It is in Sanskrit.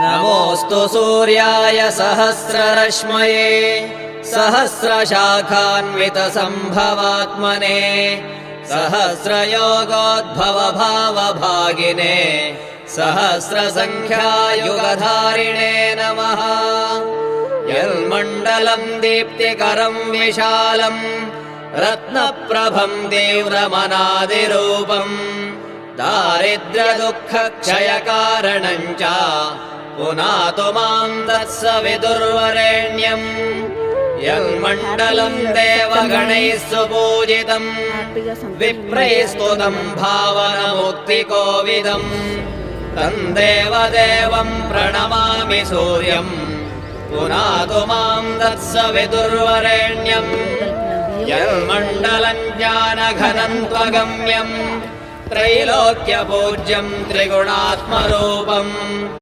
नमोऽस्तु सूर्याय सहस्ररश्मये सहस्रशाखान्वितसम्भवात्मने सहस्रयोगोद्भवभावभागिने सहस्रसङ्ख्यायुगधारिणे नमः। यन्मण्डलम् दीप्तिकरम् विशालम् रत्नप्रभम् तीव्रमनादिरूपम् दारिद्र्यदुःखक्षयकारणम् च पुनातु माम् तत्सवितुर्वरेण्यम्। यन्मण्डलम् देवगणैः सुपूजितम् विप्रैः स्तुतम् भावनमुक्तिकोविदम् तम् देवदेवम् प्रणमामि सूर्यम् पुनातु माम् तत्सवितुर्वरेण्यम्। यन्मण्डलम् ज्ञानघनम् त्वगम्यम् त्रैलोक्यपूज्यम् त्रिगुणात्मरूपम्